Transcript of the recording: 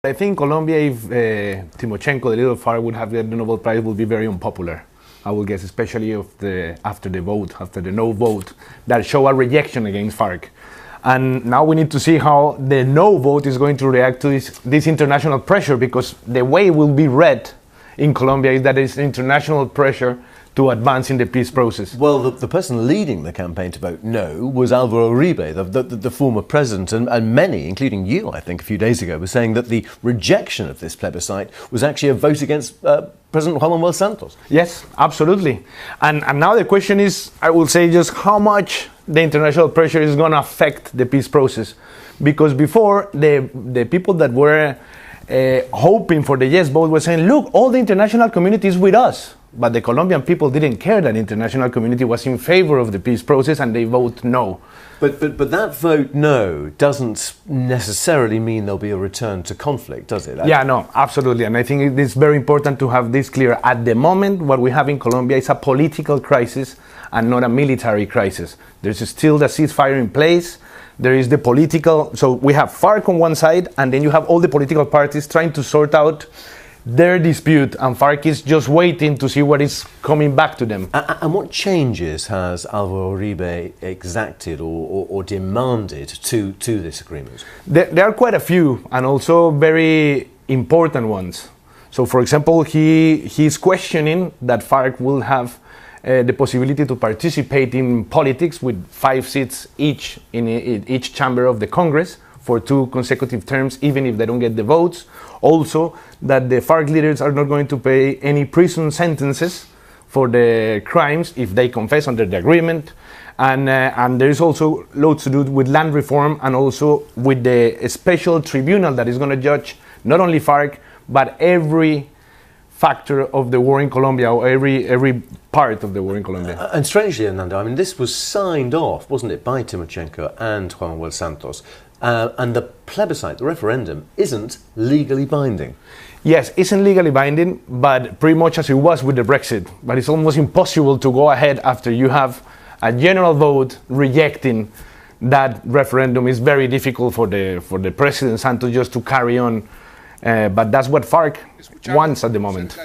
I think Colombia, if Timochenko, the little FARC, would have the Nobel Prize, would be very unpopular. I will guess, especially after the no vote, that show a rejection against FARC. And now we need to see how the no vote is going to react to this international pressure, because the way it will be read in Colombia is that it's international pressure to advance in the peace process. Well, the person leading the campaign to vote no was Álvaro Uribe, the former president, and many, including you, I think, a few days ago, were saying that the rejection of this plebiscite was actually a vote against President Juan Manuel Santos. Yes, absolutely. And now the question is, I will say, just how much the international pressure is going to affect the peace process. Because before, the people that were hoping for the yes vote were saying, look, all the international community is with us. But the Colombian people didn't care that the international community was in favor of the peace process, and they vote no. But that vote no doesn't necessarily mean there'll be a return to conflict, does it? Yeah, no, absolutely. And I think it's very important to have this clear. At the moment, what we have in Colombia is a political crisis and not a military crisis. There's still the ceasefire in place. There is the political, so we have FARC on one side, and then you have all the political parties trying to sort out their dispute, and FARC is just waiting to see what is coming back to them. And what changes has Álvaro Uribe exacted or demanded to this agreement? There are quite a few, and also very important ones. So, for example, he's questioning that FARC will have the possibility to participate in politics with 5 seats each in each chamber of the Congress for 2 consecutive terms, even if they don't get the votes. Also, that the FARC leaders are not going to pay any prison sentences for the crimes if they confess under the agreement. And there is also loads to do with land reform, and also with the special tribunal that is going to judge not only FARC, but every factor of the war in Colombia, or every part of the war in Colombia. And strangely, Hernando, I mean, this was signed off, wasn't it, by Timochenko and Juan Manuel Santos, and the plebiscite, the referendum, isn't legally binding. Yes, isn't legally binding, but pretty much as it was with the Brexit. But it's almost impossible to go ahead after you have a general vote rejecting that referendum. It's very difficult for the President Santos just to carry on. But that's what FARC wants at the moment.